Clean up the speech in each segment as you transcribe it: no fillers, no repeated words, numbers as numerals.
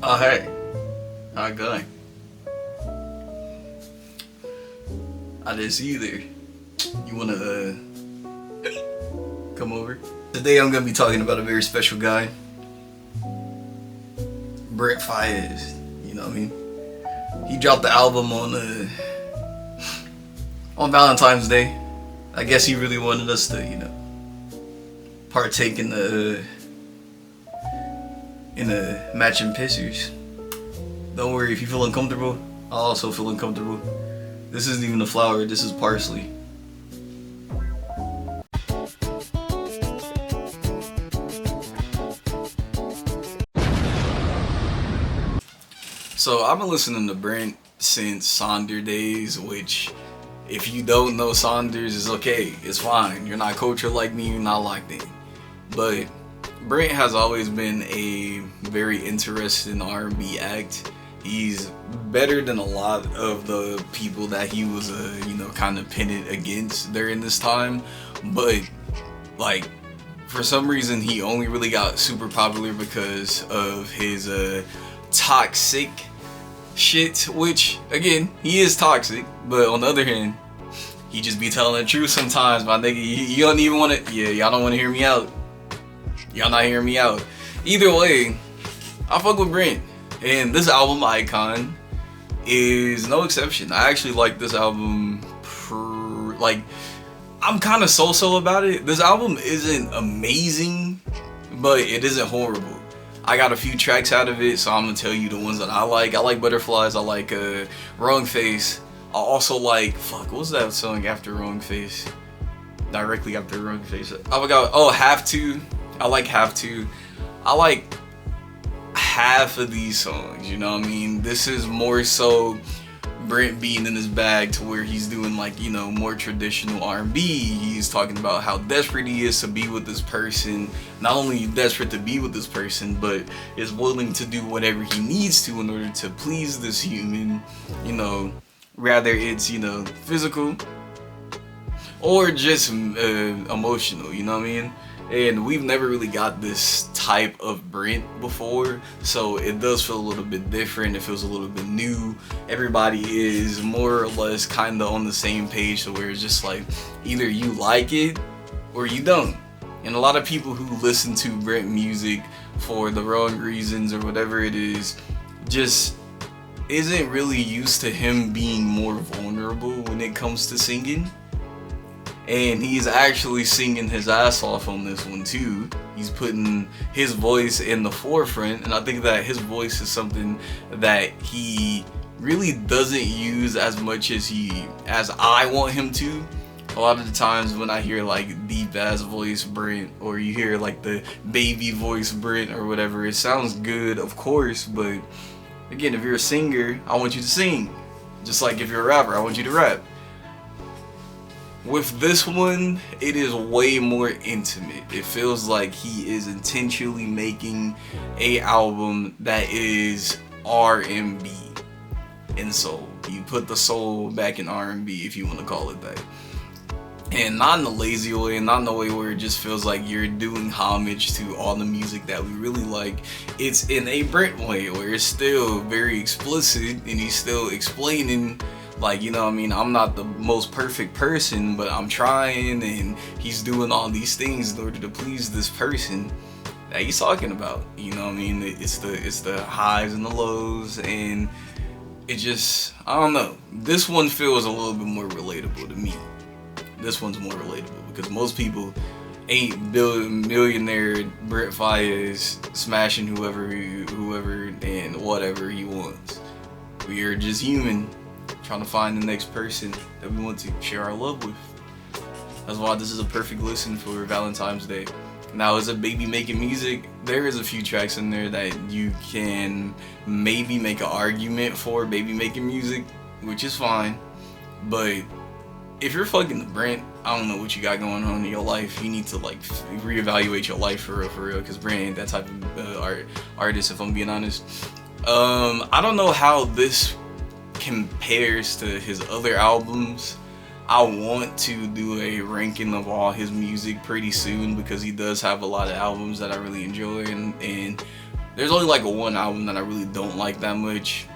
Oh hey, how it going? I didn't see you there. You wanna come over? Today I'm gonna be talking about a very special guy, Brent Faiyaz. You know what I mean? He dropped the album on Valentine's Day. I guess he really wanted us to, partake in the matching pictures. Don't worry if you feel uncomfortable. I also feel uncomfortable. This isn't even a flower. This is parsley. So I've been listening to Brent since Sonder days, which if you don't know Saunders, is okay. It's fine. You're not cultured like me, you're not like me. But Brent has always been a very interesting R&B act. He's better than a lot of the people that he was, kind of pitted against during this time. But, like, for some reason, he only really got super popular because of his toxic shit, which, again, he is toxic. But on the other hand, he just be telling the truth sometimes, my nigga. You don't even want to, y'all don't want to hear me out. Y'all not hearing me out. Either way, I fuck with Brent. And this album, Icon, is no exception. I actually like this album. I'm kind of so-so about it. This album isn't amazing, but it isn't horrible. I got a few tracks out of it, so I'm gonna tell you the ones that I like. I like Butterflies. I like Wrong Face. I also like, what was that song after Wrong Face? Directly after Wrong Face. I forgot. Oh, Have To. I like Have To. I like half of these songs, you know what I mean? This is more so Brent being in his bag to where he's doing more traditional R&B. He's talking about how desperate he is to be with this person. Not only desperate to be with this person, but is willing to do whatever he needs to in order to please this human, rather it's, physical or just emotional, you know what I mean? And we've never really got this type of Brent before, so it does feel a little bit different. It feels a little bit new. Everybody is more or less kind of on the same page, so where it's just like either you like it or you don't. And a lot of people who listen to Brent music for the wrong reasons or whatever it is, just isn't really used to him being more vulnerable when it comes to singing. And he's actually singing his ass off on this one too. He's putting his voice in the forefront, and I think that his voice is something that he really doesn't use as much as I want him to. A lot of the times when I hear like deep ass voice Brent, or you hear like the baby voice Brent or whatever, it sounds good, of course, but again, if you're a singer, I want you to sing. Just like if you're a rapper, I want you to rap. With this one, it is way more intimate. It feels like he is intentionally making a album that is R&B and soul. You put the soul back in R&B, if you want to call it that. And not in a lazy way, not in a way where it just feels like you're doing homage to all the music that we really like. It's in a Brent way where it's still very explicit and he's still explaining, like, you know what I mean, I'm not the most perfect person, but I'm trying, and he's doing all these things in order to please this person that he's talking about. You know what I mean? It's the highs and the lows, and it just, I don't know. This one feels a little bit more relatable to me. This one's more relatable because most people ain't millionaire Brent Faiyaz smashing whoever and whatever he wants. We are just human, trying to find the next person that we want to share our love with. That's why this is a perfect listen for Valentine's Day. Now, as a baby making music, there is a few tracks in there that you can maybe make an argument for baby making music, which is fine. But if you're fucking the Brent, I don't know what you got going on in your life. You need to reevaluate your life for real, because Brent ain't that type of artist, if I'm being honest. I don't know how this compares to his other albums. I want to do a ranking of all his music pretty soon because he does have a lot of albums that I really enjoy, and There's only like one album that I really don't like that much,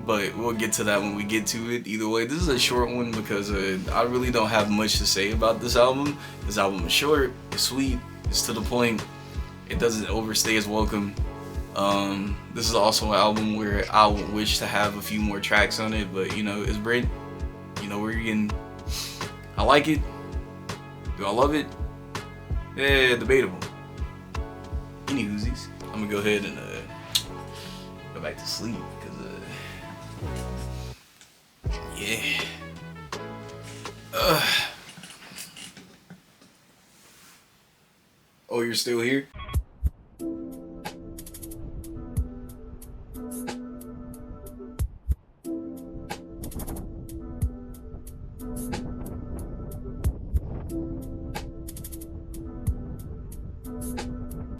but we'll get to that when we get to it. Either way, this is a short one because I really don't have much to say about this album. This album is short, it's sweet, it's to the point, it doesn't overstay its welcome. This is also an album where I would wish to have a few more tracks on it, but you know, it's Brent. You know, we're getting. I like it. Do I love it? Yeah, debatable. Any Uzis. I'm gonna go ahead and go back to sleep because yeah. Oh, you're still here?